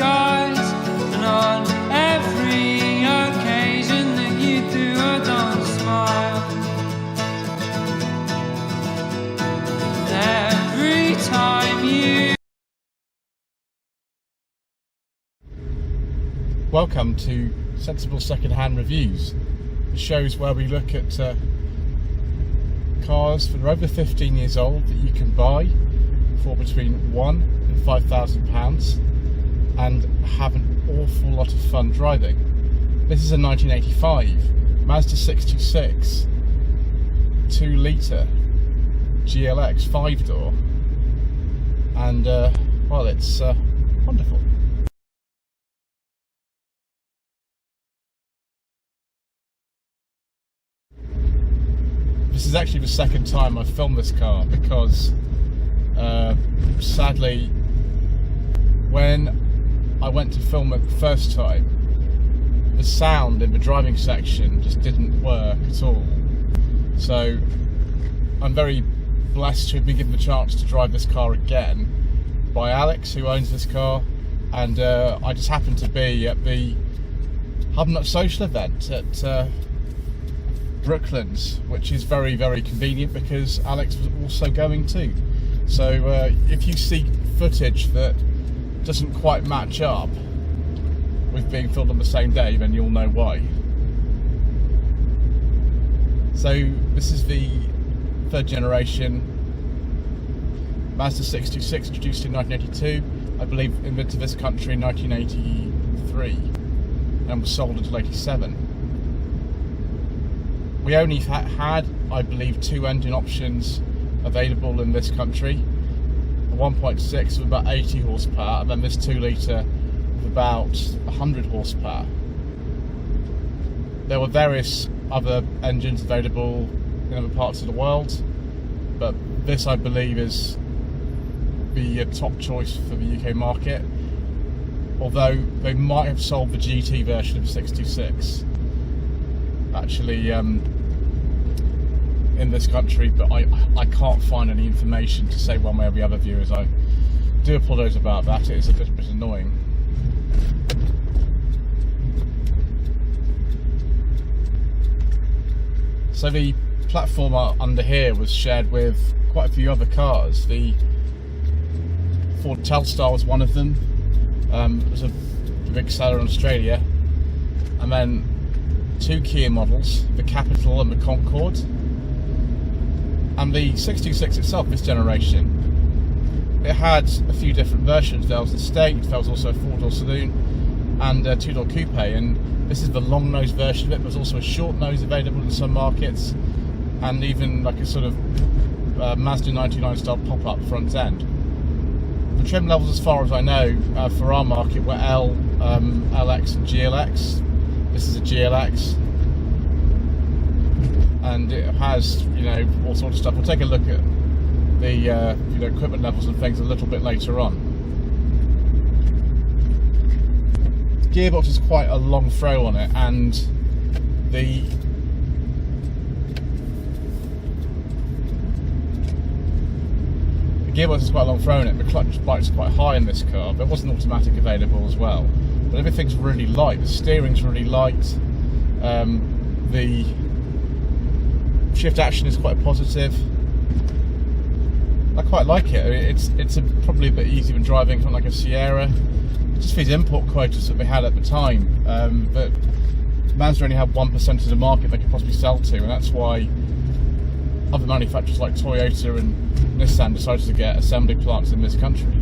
skies, and on every occasion that you do or don't smile. Every time you... Welcome to Sensible Secondhand Reviews, the shows where we look at cars that are over 15 years old that you can buy for between £1,000 and £5,000 and have an awful lot of fun driving. This is a 1985 Mazda 626 2-litre GLX 5-door, and well, it's wonderful. This is actually the second time I've filmed this car because sadly when I went to film it the first time, the sound in the driving section just didn't work at all. So I'm very blessed to have been given the chance to drive this car again by Alex, who owns this car, and I just happened to be at the Hub Nut social event at Brooklands, which is very, very convenient because Alex was also going too. So if you see footage that doesn't quite match up with being filmed on the same day, then you'll know why. So this is the third generation Mazda 626, introduced in 1982, I believe invented this country in 1983 and was sold until 87. We only had, I believe, two engine options available in this country. A 1.6 with about 80 horsepower, and then this 2-litre with about 100 horsepower. There were various other engines available in other parts of the world, but this, I believe, is the top choice for the UK market, although they might have sold the GT version of 626 actually in this country, but I can't find any information to say one way or the other, viewers. I do apologise about that, it is a bit annoying. So the platform under here was shared with quite a few other cars. The Ford Telstar was one of them. It was a big seller in Australia, and then two Kia models, the Capital and the Concorde, and the 626 itself, this generation. It had a few different versions. There was the Estate, there was also a 4-door saloon and a 2-door coupe, and this is the long nose version of it. There's also a short nose available in some markets, and even like a sort of Mazda 99 style pop-up front end. The trim levels, as far as I know, for our market were L, LX and GLX. This is a GLX, and it has, you know, all sorts of stuff. We'll take a look at the you know, equipment levels and things a little bit later on. The gearbox is quite a long throw on it, and the gearbox is quite a long throw in it. The clutch bite's quite high in this car, but it wasn't automatic available as well. But everything's really light. The steering's really light. The shift action is quite positive. I quite like it. I mean, it's probably a bit easier than driving something like a Sierra. Just these import quotas that we had at the time. But Mazda only had 1% of the market they could possibly sell to, and that's why other manufacturers like Toyota and Nissan decided to get assembly plants in this country.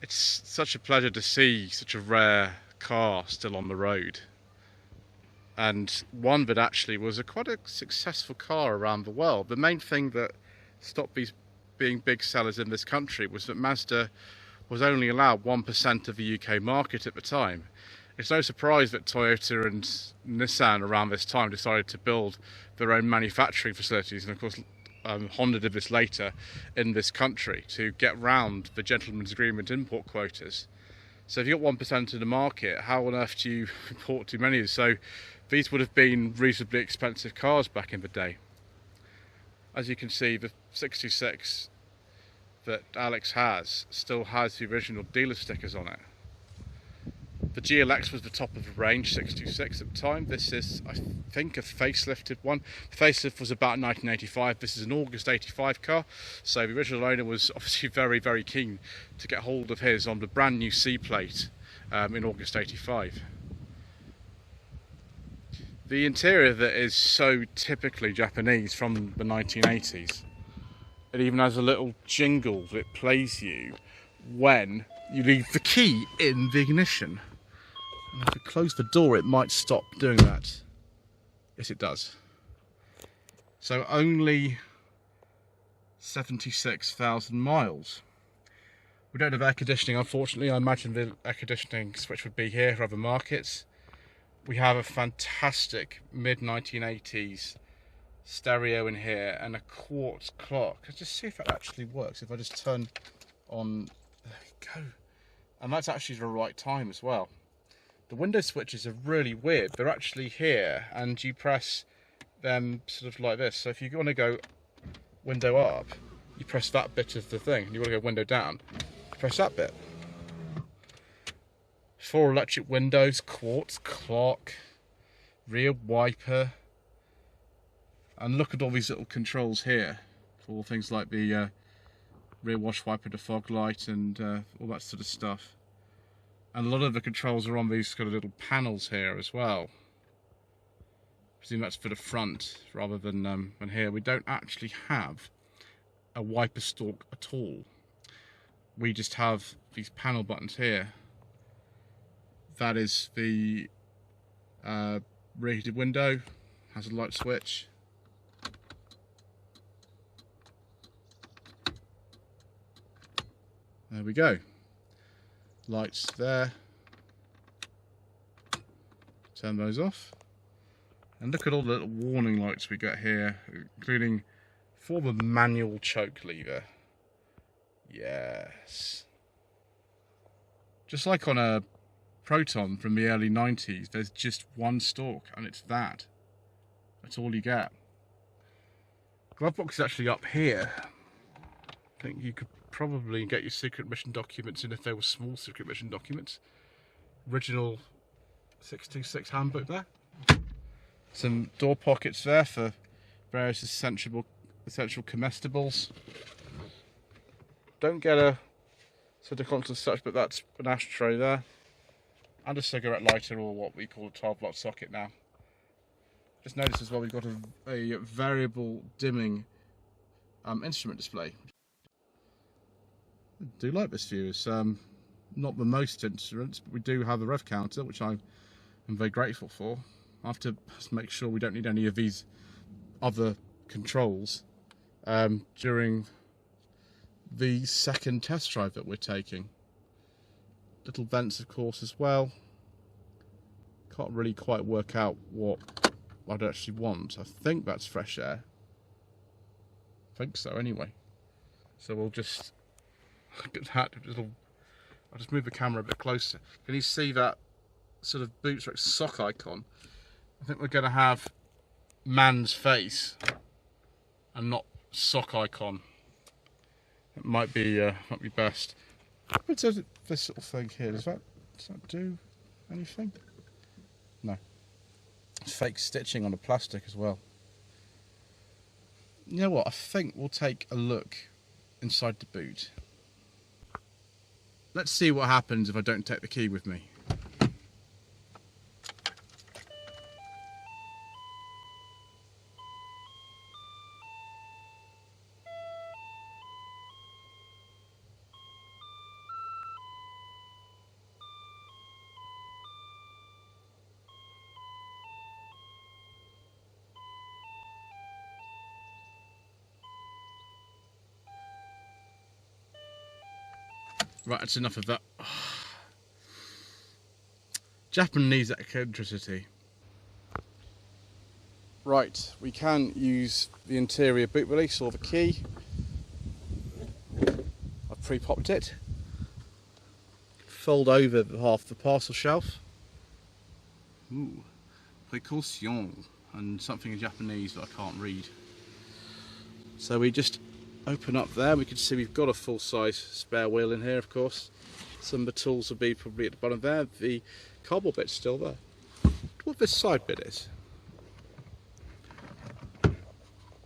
It's such a pleasure to see such a rare car still on the road, and one that actually was quite a successful car around the world. The main thing that stopped these being big sellers in this country was that Mazda was only allowed 1% of the UK market at the time. It's no surprise that Toyota and Nissan around this time decided to build their own manufacturing facilities, and of course Honda did this later in this country to get round the gentleman's agreement import quotas. So if you've got 1% of the market, how on earth do you import too many of these? So these would have been reasonably expensive cars back in the day. As you can see, the 66 that Alex has still has the original dealer stickers on it. The GLX was the top of the range 626 at the time. This is, I think, a facelifted one. The facelift was about 1985. This is an August 85 car, so the original owner was obviously very, very keen to get hold of his on the brand new C plate in August 85. The interior that is so typically Japanese from the 1980s. It even has a little jingle that plays you when you leave the key in the ignition. And if you close the door, it might stop doing that. Yes, it does. So only 76,000 miles. We don't have air conditioning, unfortunately. I imagine the air conditioning switch would be here for other markets. We have a fantastic mid-1980s stereo in here and a quartz clock. Let's just see if that actually works. If I just turn on, there we go. And that's actually the right time as well. The window switches are really weird. They're actually here and you press them sort of like this. So if you want to go window up, you press that bit of the thing. And you want to go window down, you press that bit. 4 electric windows, quartz clock, rear wiper. And look at all these little controls here for all things like the rear wash wiper, the fog light, and all that sort of stuff. And a lot of the controls are on these kind of little panels here as well. I presume that's for the front rather than here. We don't actually have a wiper stalk at all. We just have these panel buttons here. That is the rear heated window, has a light switch. There we go. Lights there. Turn those off. And look at all the little warning lights we get here, including for the manual choke lever. Yes. Just like on a Proton from the early 90s, there's just one stalk and it's that. That's all you get. Glove box is actually up here. I think you could probably get your secret mission documents in if they were small secret mission documents. Original 626 handbook there. Some door pockets there for various essential comestibles. Don't get a center console as such, but that's an ashtray there. And a cigarette lighter, or what we call a 12-volt socket now. Just notice as well we've got a variable dimming instrument display. I do like this view. It's not the most instruments, but we do have a rev counter, which I am very grateful for. I have to make sure we don't need any of these other controls during the second test drive that we're taking. Little vents, of course, as well. Can't really quite work out what I'd actually want. I think that's fresh air. I think so, anyway. So we'll just look at that. I'll just move the camera a bit closer. Can you see that sort of boot sock icon? I think we're going to have man's face and not sock icon. It might be best. What's this little thing here? Does that do anything? No. It's fake stitching on the plastic as well. You know what? I think we'll take a look inside the boot. Let's see what happens if I don't take the key with me. Right, that's enough of that. Japanese eccentricity. Right, we can use the interior boot release or the key. I've pre-popped it. fold over half the parcel shelf. Ooh, précaution, and something in Japanese that I can't read. So we just open up there, we can see we've got a full-size spare wheel in here, of course. Some of the tools will be probably at the bottom there. The cardboard bit's still there. What this side bit is.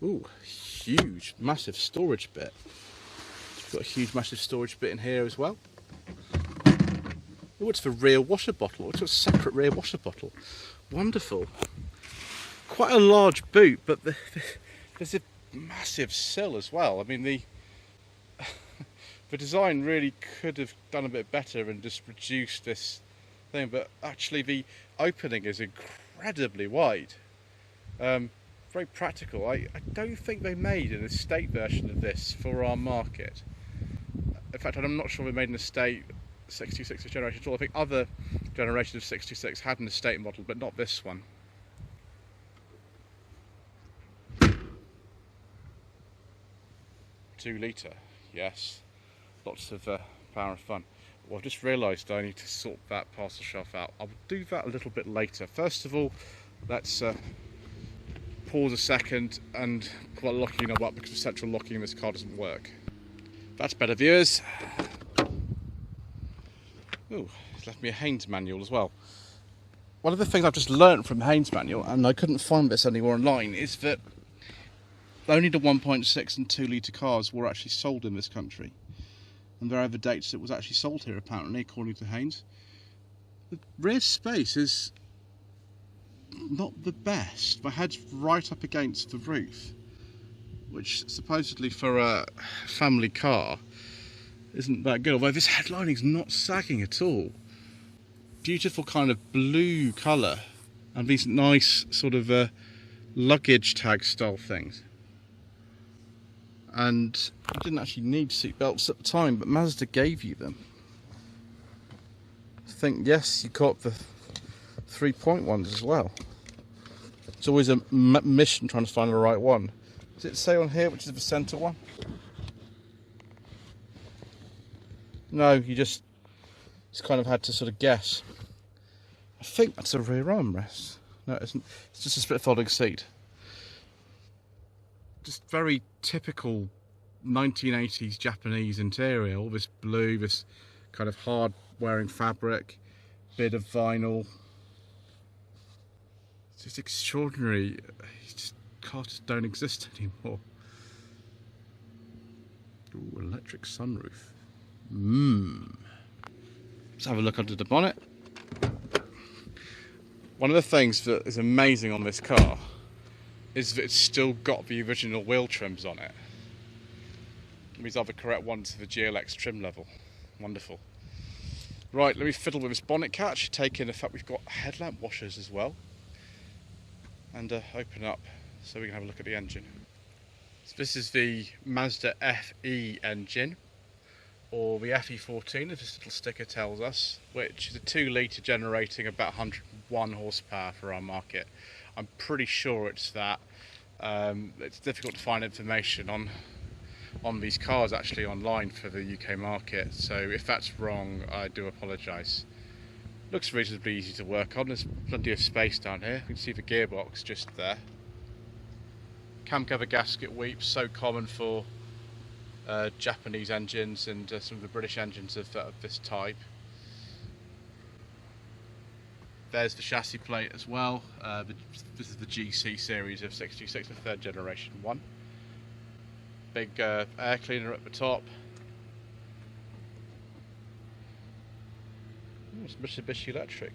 Ooh, huge, massive storage bit. We've got a huge, massive storage bit in here as well. Oh, it's the rear washer bottle. It's a separate rear washer bottle. Wonderful. Quite a large boot, but there's a massive sill as well. I mean, the design really could have done a bit better and just reduced this thing, but actually the opening is incredibly wide. Very practical. I don't think they made an estate version of this for our market. In fact, I'm not sure they made an estate 66 generation at all. I think other generations of 66 had an estate model, but not this one. Two litre, yes. Lots of power and fun. Well, I've just realised I need to sort that parcel shelf out. I'll do that a little bit later. First of all, let's pause a second and put the locking knob up because the central locking in this car doesn't work. That's better, viewers. Ooh, it's left me a Haynes manual as well. One of the things I've just learnt from Haynes manual, and I couldn't find this anywhere online, is that only the 1.6 and 2 litre cars were actually sold in this country. And there are the dates it was actually sold here, apparently, according to Haynes. The rear space is not the best. My head's right up against the roof, which supposedly for a family car isn't that good, although this headlining's not sagging at all. Beautiful kind of blue colour, and these nice sort of luggage tag style things. And I didn't actually need seat belts at the time, but Mazda gave you them. I think, yes, you got the 3-point ones as well. It's always a mission trying to find the right one. Does it say on here which is the centre one? No, you just kind of had to sort of guess. I think that's a rear armrest. No, it isn't. It's just a split folding seat. Just very typical 1980s Japanese interior. All this blue, this kind of hard wearing fabric, bit of vinyl. It's just extraordinary. Cars just don't exist anymore. Ooh, electric sunroof. Let's have a look under the bonnet. One of the things that is amazing on this car is that it's still got the original wheel trims on it. These are the correct ones for the GLX trim level. Wonderful. Right, let me fiddle with this bonnet catch, take in the fact we've got headlamp washers as well. And open up so we can have a look at the engine. So this is the Mazda FE engine, or the FE14 as this little sticker tells us, which is a 2 litre generating about 101 horsepower for our market. I'm pretty sure it's that. It's difficult to find information on these cars actually online for the UK market, so if that's wrong I do apologise. Looks reasonably easy to work on. There's plenty of space down here. You can see the gearbox just there. Cam cover gasket weeps, so common for Japanese engines and some of the British engines of this type. There's the chassis plate as well. This is the GC series of 66, the 3rd generation one. Big air cleaner at the top. It's Mitsubishi Electric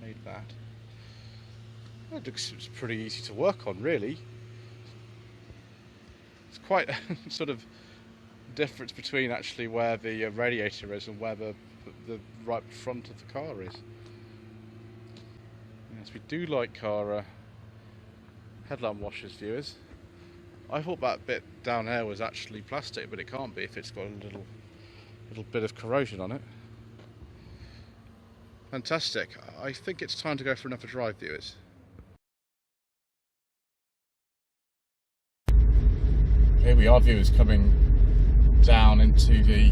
made that. It looks pretty easy to work on, really. It's quite sort of difference between actually where the radiator is and where the right front of the car is. Yes, we do like our headlamp washers, viewers. I thought that bit down there was actually plastic, but it can't be if it's got a little bit of corrosion on it. Fantastic. I think it's time to go for another drive, viewers. Here we are, viewers, coming down into the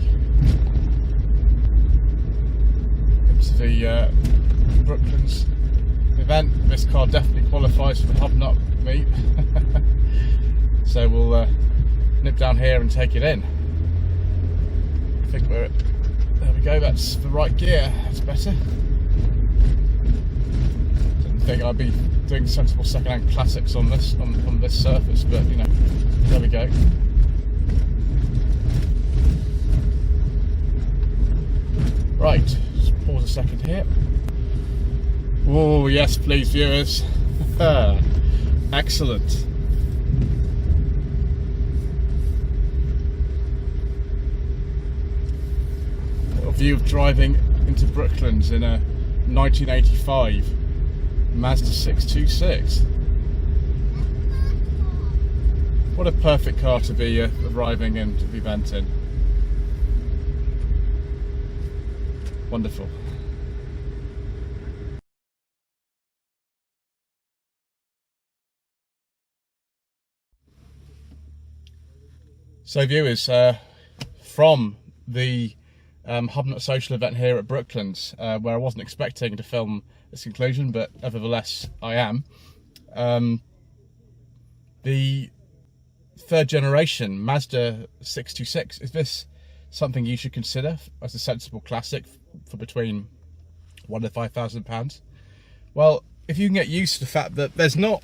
to the Brooklands event. This car definitely qualifies for the hobnob meet. So we'll nip down here and take it in. I think we're at, there we go, that's the right gear, that's better. Didn't think I'd be doing Sensible Secondhand Classics on this on this surface, but you know, there we go. Right, just pause a second here. Oh yes, please viewers. Excellent. A view of driving into Brooklands in a 1985 Mazda 626. What a perfect car to be arriving and to be event in. Wonderful. So viewers, from the Hobnut social event here at Brooklands, where I wasn't expecting to film this conclusion, but nevertheless I am. The third generation Mazda 626, is this something you should consider as a sensible classic for between £1,000 to £5,000? Well, if you can get used to the fact that there's not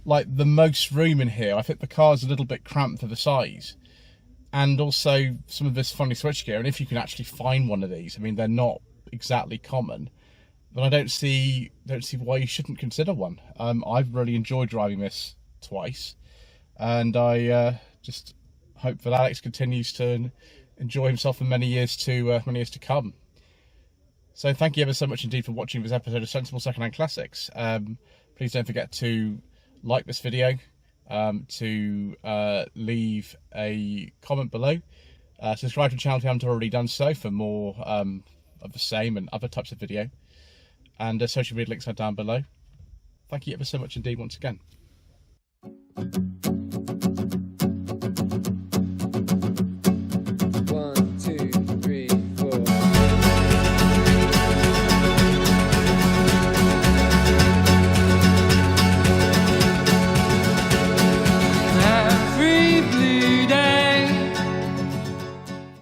like the most room in here, I think the car's a little bit cramped for the size, and also some of this funny switchgear, and if you can actually find one of these, I mean they're not exactly common, then I don't see why you shouldn't consider one. I've really enjoyed driving this twice, and I just hope that Alex continues to enjoy himself for many years to come. So thank you ever so much indeed for watching this episode of Sensible Secondhand Classics. Please don't forget to like this video, to leave a comment below, subscribe to the channel if you haven't already done so for more of the same and other types of video, and social media links are down below. Thank you ever so much indeed once again.